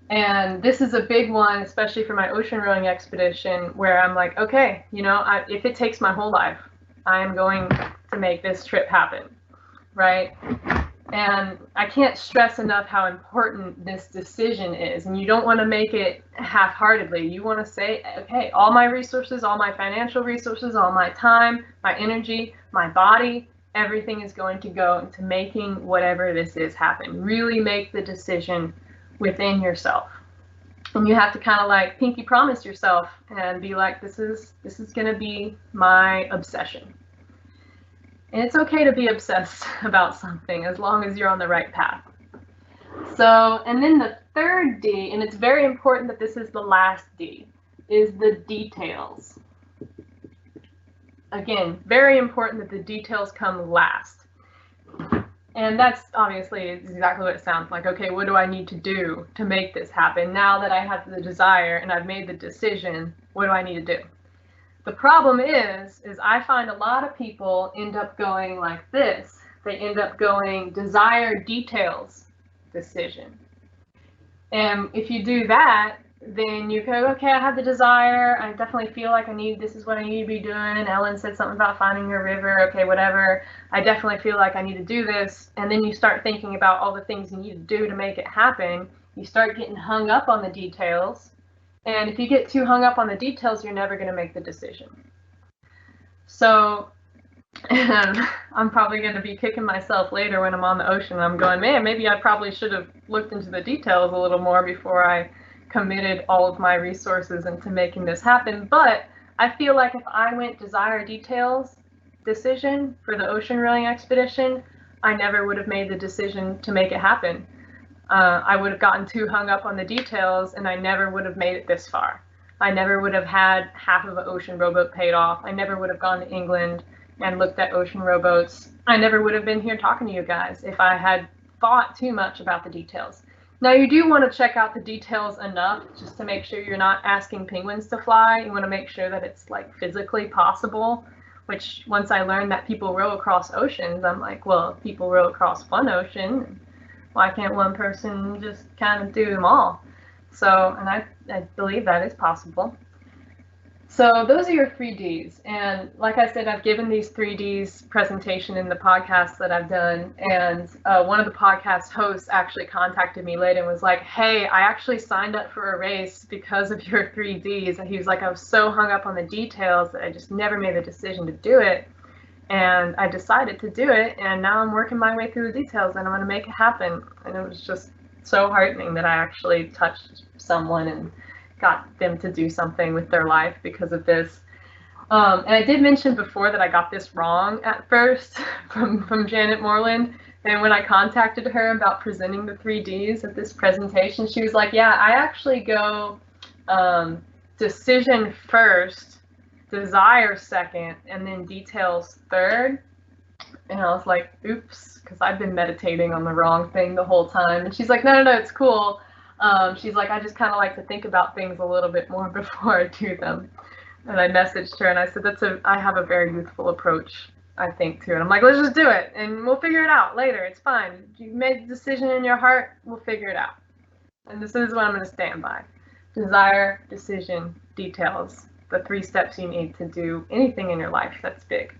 And this is a big one, especially for my ocean rowing expedition, where I'm like, okay, you know, if it takes my whole life, I'm going to make this trip happen, right? And I can't stress enough how important this decision is. And you don't want to make it half-heartedly. You want to say, okay, all my resources, all my financial resources, all my time, my energy, my body, everything is going to go into making whatever this is happen. Really make the decision within yourself. And you have to kind of like pinky promise yourself and be like, this is going to be my obsession. And it's okay to be obsessed about something as long as you're on the right path. So, and then the third D, and it's very important that this is the last D, is the details. Again, very important that the details come last. And that's obviously exactly what it sounds like. Okay, what do I need to do to make this happen? Now that I have the desire and I've made the decision, what do I need to do? The problem is I find a lot of people end up going like this. They end up going desire, details, decision. And if you do that, then you go, okay, I have the desire. I definitely feel like this is what I need to be doing. Ellen said something about finding a river. Okay, whatever. I definitely feel like I need to do this. And then you start thinking about all the things you need to do to make it happen. You start getting hung up on the details. And if you get too hung up on the details, you're never going to make the decision. So I'm probably going to be kicking myself later when I'm on the ocean. I'm going, man, maybe I probably should have looked into the details a little more before I committed all of my resources into making this happen. But I feel like if I went desire, details, decision for the ocean rowing expedition, I never would have made the decision to make it happen. I would have gotten too hung up on the details and I never would have made it this far. I never would have had half of an ocean rowboat paid off. I never would have gone to England and looked at ocean rowboats. I never would have been here talking to you guys if I had thought too much about the details. Now you do want to check out the details enough just to make sure you're not asking penguins to fly. You want to make sure that it's like physically possible, which once I learned that people row across oceans, I'm like, well, if people row across one ocean, why can't one person just kind of do them all? So, and I believe that is possible. So those are your 3Ds. And like I said, I've given these 3Ds presentation in the podcast that I've done. And one of the podcast hosts actually contacted me later and was like, hey, I actually signed up for a race because of your 3Ds. And he was like, I was so hung up on the details that I just never made the decision to do it. And I decided to do it, and now I'm working my way through the details, and I'm going to make it happen. And it was just so heartening that I actually touched someone and got them to do something with their life because of this. And I did mention before that I got this wrong at first from Janet Moreland. And when I contacted her about presenting the 3Ds at this presentation, she was like, yeah, I actually go decision first, desire second, and then details third. And I was like, oops, because I've been meditating on the wrong thing the whole time. And she's like, no, it's cool. She's like, I just kind of like to think about things a little bit more before I do them. And I messaged her and I said, I have a very youthful approach, I think, to it. I'm like, let's just do it and we'll figure it out later. It's fine. You made the decision in your heart, we'll figure it out. And this is what I'm going to stand by. Desire, decision, details. The 3 steps you need to do anything in your life that's big.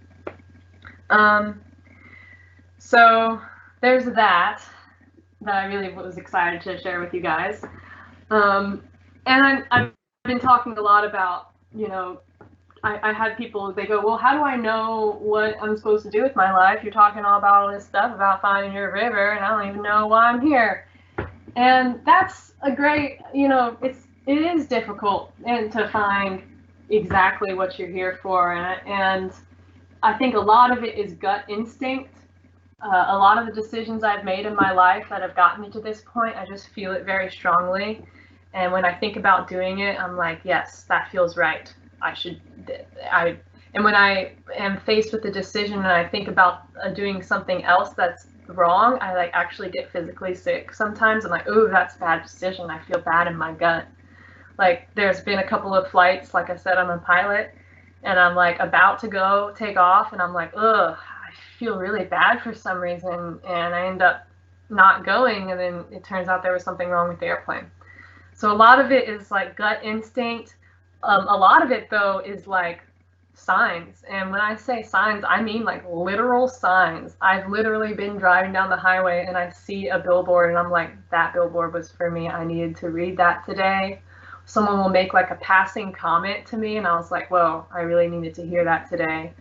So there's that I really was excited to share with you guys. And I've been talking a lot about, I had people, they go, well, how do I know what I'm supposed to do with my life? You're talking all about all this stuff about finding your river, and I don't even know why I'm here. And that's a great, it is difficult and to find exactly what you're here for. And I think a lot of it is gut instinct. A lot of the decisions I've made in my life that have gotten me to this point, I just feel it very strongly. And when I think about doing it, I'm like, yes, that feels right. And when I am faced with a decision and I think about doing something else that's wrong, I like actually get physically sick sometimes. I'm like, ooh, that's a bad decision. I feel bad in my gut. Like there's been a couple of flights, like I said, I'm a pilot, and I'm like about to go take off, and I'm like, ugh, I feel really bad for some reason, and I end up not going, and then it turns out there was something wrong with the airplane. So a lot of it is like gut instinct. A lot of it, though, is like signs. And when I say signs, I mean like literal signs. I've literally been driving down the highway and I see a billboard and I'm like, that billboard was for me. I needed to read that today. Someone will make like a passing comment to me and I was like, whoa, I really needed to hear that today.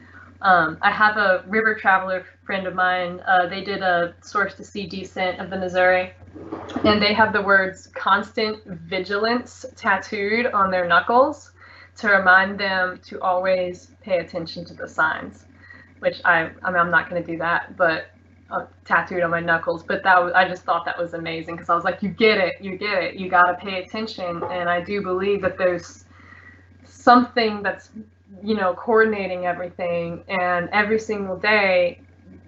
I have a river traveler friend of mine. They did a Source to Sea descent of the Missouri, and they have the words constant vigilance tattooed on their knuckles to remind them to always pay attention to the signs, which I'm not going to do that, but tattooed on my knuckles. But I just thought that was amazing because I was like, you get it, you got to pay attention. And I do believe that there's something that's coordinating everything, and every single day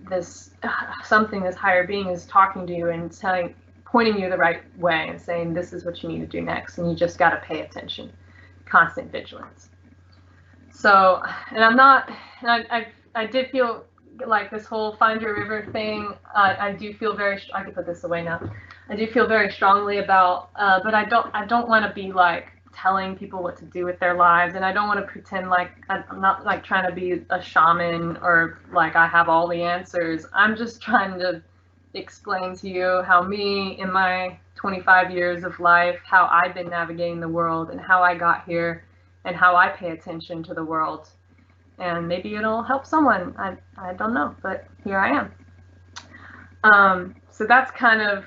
this higher being is talking to you and pointing you the right way and saying this is what you need to do next, and you just got to pay attention. Constant vigilance. So, and I did feel like this whole find your river thing, I do feel I can put this away now. I do feel very strongly about, but I don't want to be like telling people what to do with their lives, and I don't want to pretend like I'm not like trying to be a shaman or like I have all the answers. I'm just trying to explain to you how me in my 25 years of life, how I've been navigating the world and how I got here and how I pay attention to the world. And maybe it'll help someone. I don't know, but here I am. So that's kind of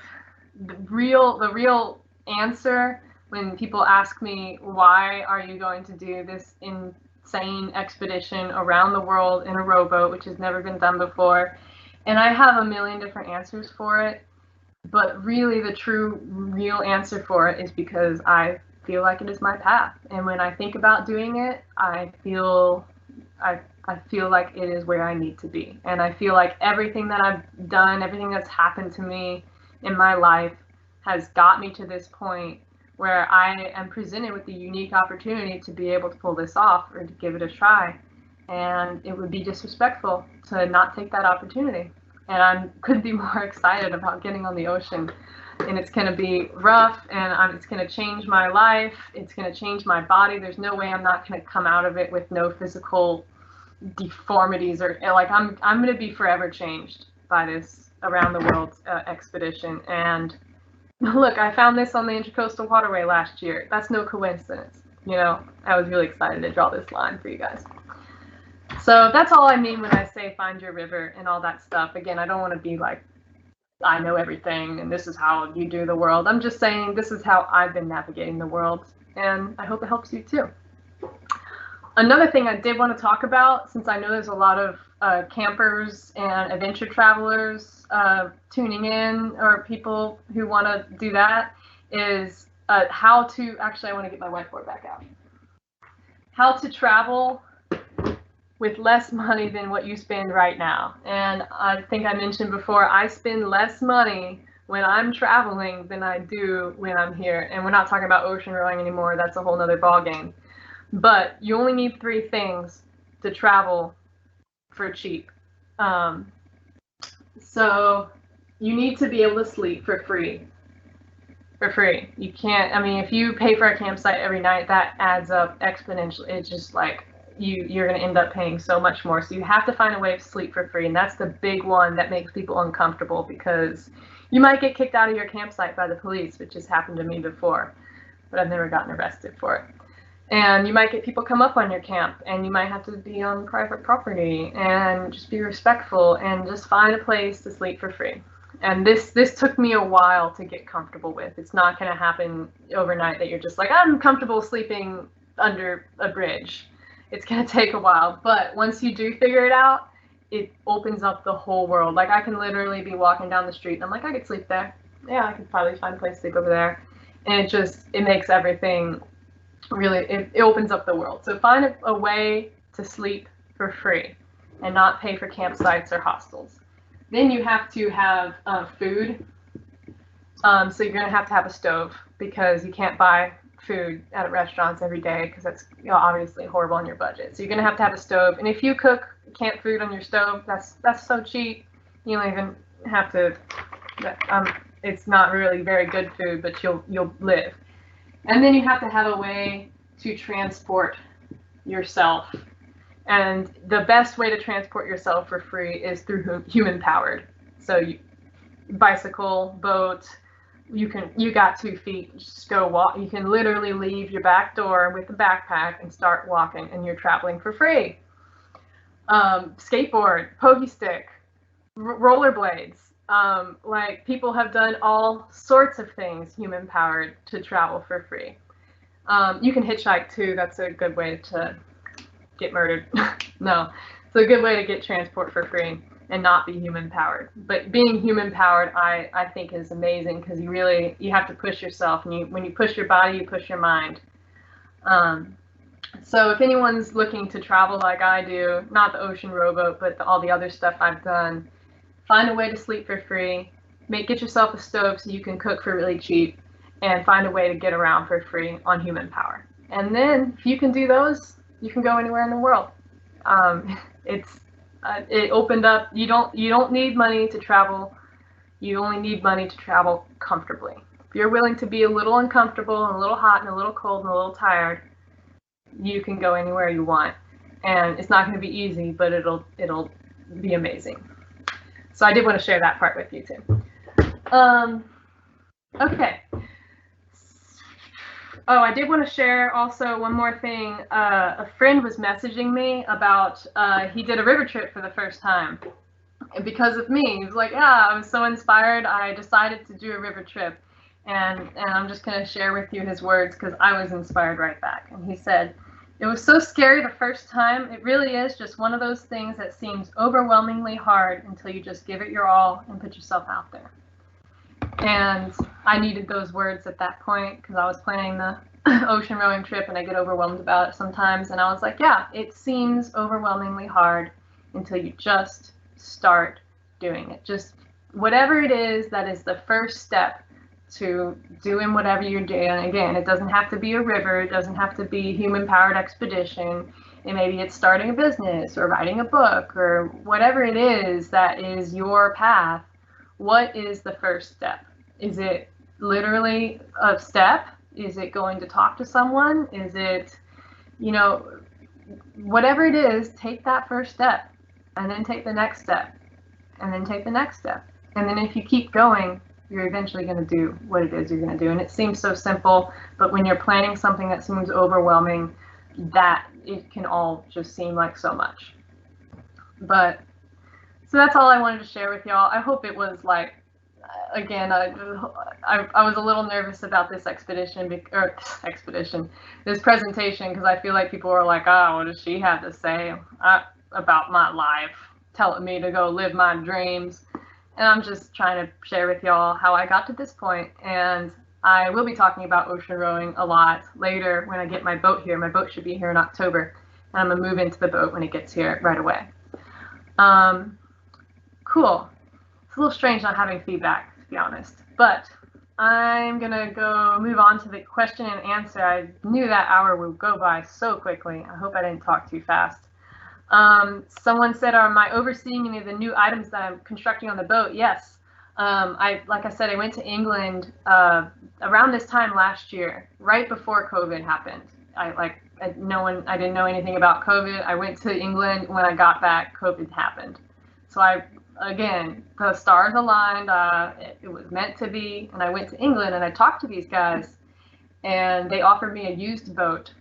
the real answer. When people ask me, why are you going to do this insane expedition around the world in a rowboat, which has never been done before? And I have a million different answers for it. But really the real answer for it is because I feel like it is my path. And when I think about doing it, I feel like it is where I need to be. And I feel like everything that I've done, everything that's happened to me in my life has got me to this point where I am presented with the unique opportunity to be able to pull this off or to give it a try. And it would be disrespectful to not take that opportunity. And I couldn't be more excited about getting on the ocean. And it's going to be rough, and it's going to change my life. It's going to change my body. There's no way I'm not going to come out of it with no physical deformities or like I'm going to be forever changed by this around the world expedition. And look, I found this on the Intracoastal Waterway last year. That's no coincidence. I was really excited to draw this line for you guys. So that's all I mean when I say find your river and all that stuff. Again, I don't want to be like, I know everything and this is how you do the world. I'm just saying this is how I've been navigating the world, and I hope it helps you too. Another thing I did want to talk about, since I know there's a lot of campers and adventure travelers tuning in, or people who want to do that, is how to, actually I want to get my whiteboard back out. How to travel with less money than what you spend right now. And I think I mentioned before, I spend less money when I'm traveling than I do when I'm here. And we're not talking about ocean rowing anymore. That's a whole nother ballgame. But you only need 3 things to travel for cheap. So you need to be able to sleep for free. For free. You can't, I mean, if you pay for a campsite every night, that adds up exponentially. It's just like, you're going to end up paying so much more. So you have to find a way to sleep for free. And that's the big one that makes people uncomfortable, because you might get kicked out of your campsite by the police, which has happened to me before, but I've never gotten arrested for it. And you might get people come up on your camp, and you might have to be on private property, and just be respectful and just find a place to sleep for free. And this took me a while to get comfortable with. It's not going to happen overnight that you're just like, I'm comfortable sleeping under a bridge. It's going to take a while, but once you do figure it out, it opens up the whole world. Like, I can literally be walking down the street and I'm like, I could sleep there. Yeah, I could probably find a place to sleep over there. And it makes everything really, it opens up the world. So find a way to sleep for free and not pay for campsites or hostels. Then you have to have food. So you're going to have a stove, because you can't buy food at restaurants every day, because that's, you know, obviously horrible on your budget. So you're going to have a stove. And if you cook camp food on your stove, that's so cheap. You don't even have to, it's not really very good food, but you'll live. And then you have to have a way to transport yourself. And the best way to transport yourself for free is through human powered. So bicycle, boat, you got 2 feet, just go walk. You can literally leave your back door with a backpack and start walking, and you're traveling for free. Skateboard, pokey stick, rollerblades. Like, people have done all sorts of things human powered to travel for free. You can hitchhike too. That's a good way to get murdered. No, it's a good way to get transport for free and not be human powered. But being human powered, I think, is amazing, because you have to push yourself, and when you push your body, you push your mind. So if anyone's looking to travel like I do, not the ocean rowboat, but all the other stuff I've done, find a way to sleep for free, get yourself a stove so you can cook for really cheap, and find a way to get around for free on human power. And then if you can do those, you can go anywhere in the world. It opened up, you don't need money to travel. You only need money to travel comfortably. If you're willing to be a little uncomfortable and a little hot and a little cold and a little tired, you can go anywhere you want. And it's not going to be easy, but it'll be amazing. So I did want to share that part with you too. Okay. Oh, I did want to share also one more thing. A friend was messaging me about, he did a river trip for the first time. And because of me, he was like, yeah, I was so inspired, I decided to do a river trip. And I'm just going to share with you his words, because I was inspired right back. And he said, it was so scary the first time. It really is just one of those things that seems overwhelmingly hard until you just give it your all and put yourself out there. And I needed those words at that point, because I was planning the ocean rowing trip and I get overwhelmed about it sometimes. And I was like, yeah, it seems overwhelmingly hard until you just start doing it. Just whatever it is, that is the first step to doing whatever you're doing. Again, it doesn't have to be a river. It doesn't have to be a human-powered expedition. And maybe it's starting a business or writing a book or whatever it is that is your path. What is the first step? Is it literally a step? Is it going to talk to someone? Is it, whatever it is, take that first step, and then take the next step, and then take the next step. And then if you keep going, you're eventually going to do what it is you're going to do. And it seems so simple, but when you're planning something that seems overwhelming, that it can all just seem like so much. But so that's all I wanted to share with y'all. I hope it was like, again, I was a little nervous about this this presentation, because I feel like people were like, oh, what does she have to say about my life, telling me to go live my dreams. And I'm just trying to share with y'all how I got to this point. And I will be talking about ocean rowing a lot later when I get my boat here. My boat should be here in October, and I'm gonna move into the boat when it gets here right away. Cool. It's a little strange not having feedback, to be honest, but I'm gonna go move on to the question and answer. I knew that hour would go by so quickly. I hope I didn't talk too fast. Someone said, am I overseeing any of the new items that I'm constructing on the boat? Yes. Like I said, I went to England around this time last year, right before COVID happened. I didn't know anything about COVID. I went to England. When I got back, COVID happened. So again, the stars aligned. It was meant to be. And I went to England and I talked to these guys, and they offered me a used boat.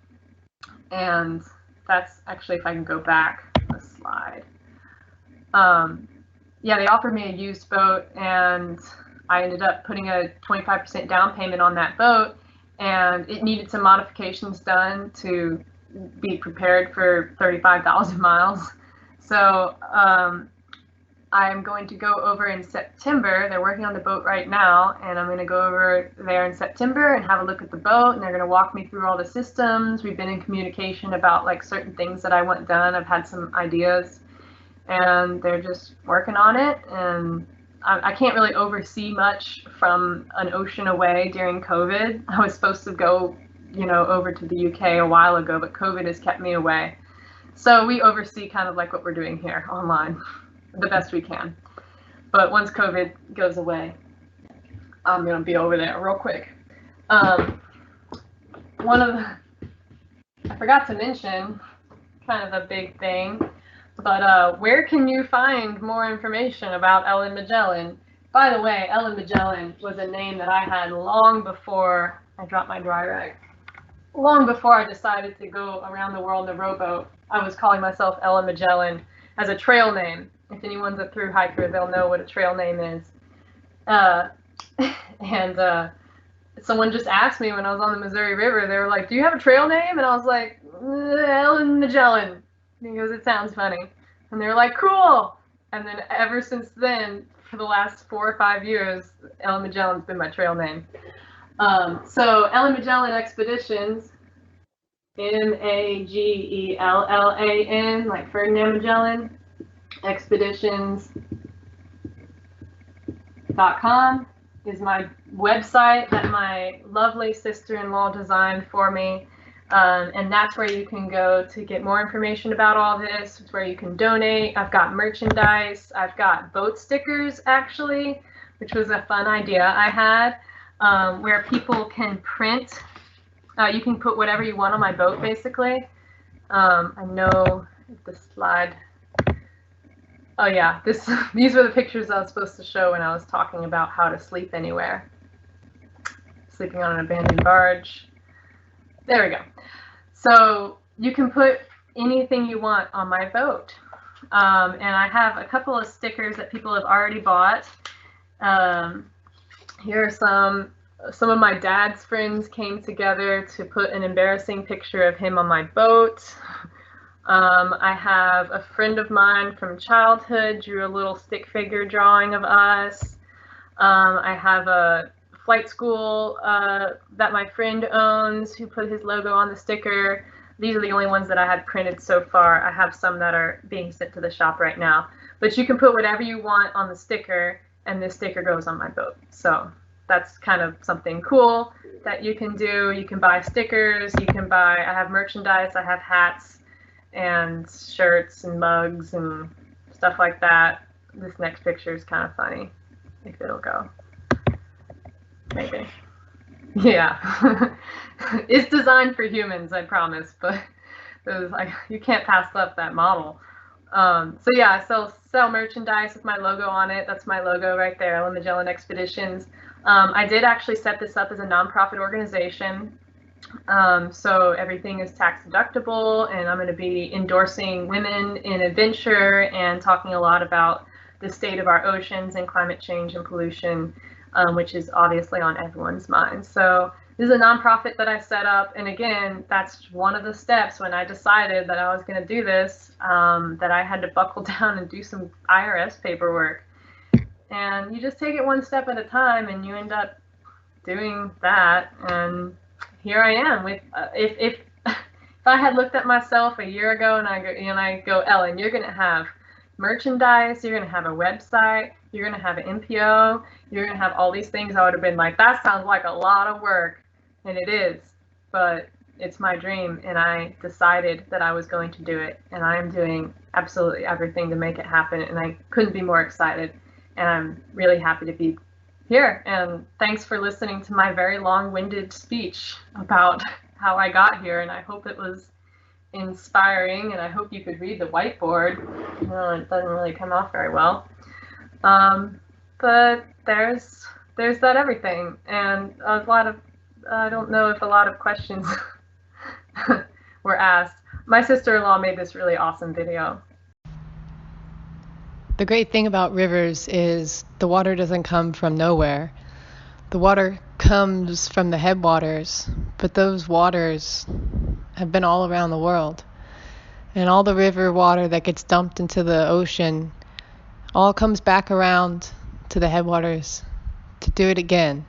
And that's actually, if I can go back a slide. Yeah, they offered me a used boat, and I ended up putting a 25% down payment on that boat, and it needed some modifications done to be prepared for 35,000 miles. So I'm going to go over in September. They're working on the boat right now, and I'm going to go over there in September and have a look at the boat, and they're going to walk me through all the systems. We've been in communication about like certain things that I want done. I've had some ideas, and they're just working on it. And I can't really oversee much from an ocean away during COVID. I was supposed to go, over to the UK a while ago, but COVID has kept me away. So we oversee kind of like what we're doing here online, the best we can. But once COVID goes away, I'm gonna be over there real quick. I forgot to mention kind of a big thing, but where can you find more information about Ellen Magellan? By the way, Ellen Magellan was a name that I had long before I dropped my dry rag. Long before I decided to go around the world in a rowboat, I was calling myself Ellen Magellan as a trail name. If anyone's a thru hiker, they'll know what a trail name is. Someone just asked me when I was on the Missouri River, they were like, do you have a trail name? And I was like, Ellen Magellan. And he goes, it sounds funny. And they were like, cool. And then ever since then, for the last 4 or 5 years, Ellen Magellan's been my trail name. So Ellen Magellan Expeditions, Magellan, like Ferdinand Magellan, expeditions.com is my website that my lovely sister-in-law designed for me. And that's where you can go to get more information about all this. It's where you can donate. I've got merchandise. I've got boat stickers, actually, which was a fun idea I had, where people can print. You can put whatever you want on my boat, basically. I know the slide. Oh yeah, these were the pictures I was supposed to show when I was talking about how to sleep anywhere. Sleeping on an abandoned barge. There we go. So you can put anything you want on my boat. And I have a couple of stickers that people have already bought. Here are some of my dad's friends came together to put an embarrassing picture of him on my boat. I have a friend of mine from childhood drew a little stick figure drawing of us. I have a flight school that my friend owns who put his logo on the sticker. These are the only ones that I had printed so far. I have some that are being sent to the shop right now. But you can put whatever you want on the sticker, and this sticker goes on my boat. So that's kind of something cool that you can do. You can buy stickers, I have merchandise, I have hats and shirts and mugs and stuff like that. This next picture is kind of funny, if it'll go. Maybe. Yeah. It's designed for humans, I promise, but you can't pass up that model. So yeah, I sell merchandise with my logo on it. That's my logo right there, Ellen Magellan Expeditions. I did actually set this up as a nonprofit organization. So everything is tax deductible, and I'm going to be endorsing women in adventure and talking a lot about the state of our oceans and climate change and pollution, which is obviously on everyone's mind. So this is a nonprofit that I set up, and again, that's one of the steps when I decided that I was going to do this, that I had to buckle down and do some IRS paperwork. And you just take it one step at a time, and you end up doing that. And here I am. With if I had looked at myself a year ago and I go, Ellen, you're gonna have merchandise, you're gonna have a website, you're gonna have an MPO, you're gonna have all these things, I would have been like, that sounds like a lot of work, and it is, but it's my dream, and I decided that I was going to do it, and I am doing absolutely everything to make it happen, and I couldn't be more excited, and I'm really happy to be here. And thanks for listening to my very long-winded speech about how I got here, and I hope it was inspiring, and I hope you could read the whiteboard. No, it doesn't really come off very well. But there's that everything, and a lot of, I don't know if a lot of questions were asked. My sister-in-law made this really awesome video. The great thing about rivers is the water doesn't come from nowhere. The water comes from the headwaters, but those waters have been all around the world. And all the river water that gets dumped into the ocean all comes back around to the headwaters to do it again.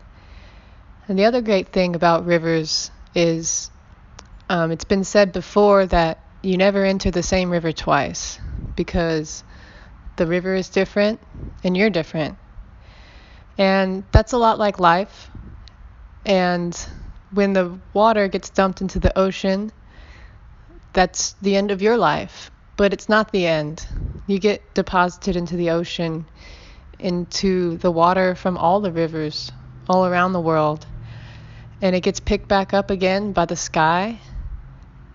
And the other great thing about rivers is it's been said before that you never enter the same river twice, because the river is different and you're different. And that's a lot like life. And when the water gets dumped into the ocean, that's the end of your life. But it's not the end. You get deposited into the ocean, into the water from all the rivers all around the world. And it gets picked back up again by the sky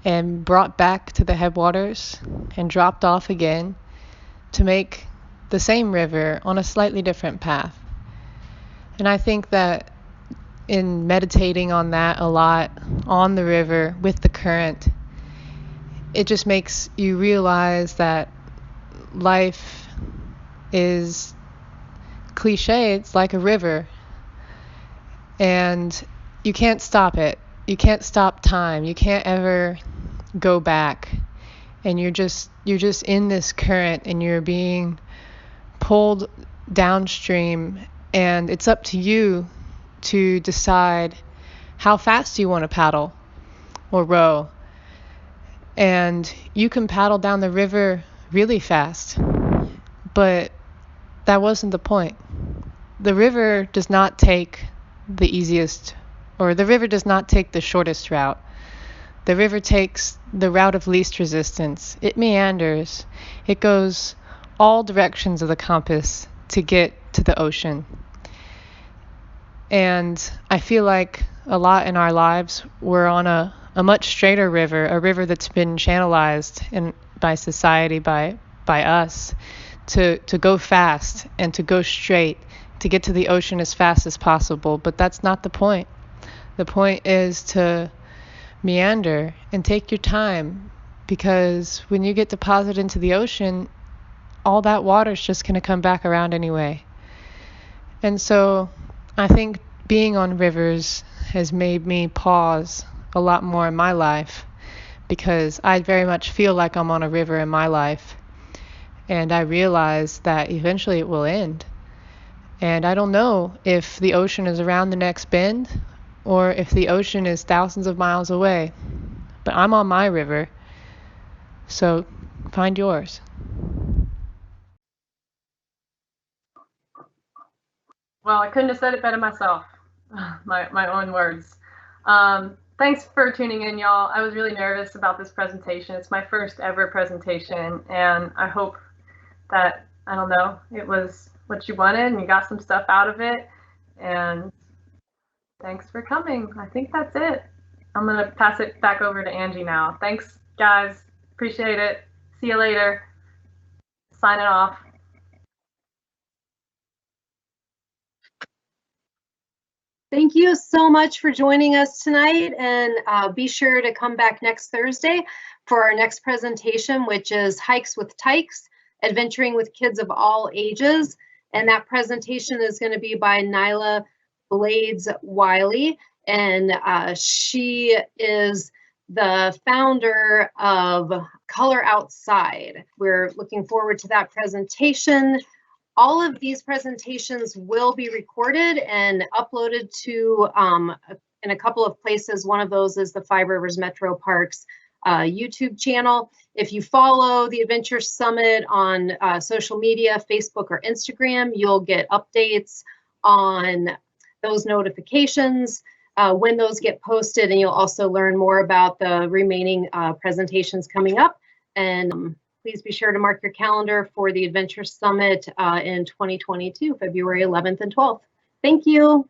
and brought back to the headwaters and dropped off again to make the same river on a slightly different path. And I think that in meditating on that a lot, on the river with the current, it just makes you realize that life is cliche. It's like a river, and you can't stop it. You can't stop time. You can't ever go back. And you're just in this current, and you're being pulled downstream, and it's up to you to decide how fast you want to paddle or row. And you can paddle down the river really fast, but that wasn't the point. The river does not take the easiest, or the river does not take the shortest route. The river takes the route of least resistance. It meanders. It goes all directions of the compass to get to the ocean. And I feel like a lot in our lives we're on a much straighter river, a river that's been channelized by society, by us, to go fast and to go straight, to get to the ocean as fast as possible. But that's not the point. The point is to meander and take your time, because when you get deposited into the ocean, all that water is just going to come back around anyway. And so I think being on rivers has made me pause a lot more in my life, because I very much feel like I'm on a river in my life, and I realize that eventually it will end. And I don't know if the ocean is around the next bend or if the ocean is thousands of miles away, but I'm on my river, so find yours. Well, I couldn't have said it better myself. My own words. Thanks for tuning in, y'all. I was really nervous about this presentation. It's my first ever presentation, and I hope that, I don't know, it was what you wanted and you got some stuff out of it. And thanks for coming. I think that's it. I'm going to pass it back over to Angie now. Thanks, guys. Appreciate it. See you later. Signing off. Thank you so much for joining us tonight, and be sure to come back next Thursday for our next presentation, which is Hikes with Tykes, Adventuring with Kids of All Ages. And that presentation is going to be by Nyla Blades Wiley, and she is the founder of Color Outside. We're looking forward to that presentation. All of these presentations will be recorded and uploaded to in a couple of places. One of those is the Five Rivers Metro Parks YouTube channel. If you follow the Adventure Summit on social media, Facebook or Instagram, you'll get updates on those notifications when those get posted, and you'll also learn more about the remaining presentations coming up. And please be sure to mark your calendar for the Adventure Summit in 2022, February 11th and 12th. Thank you.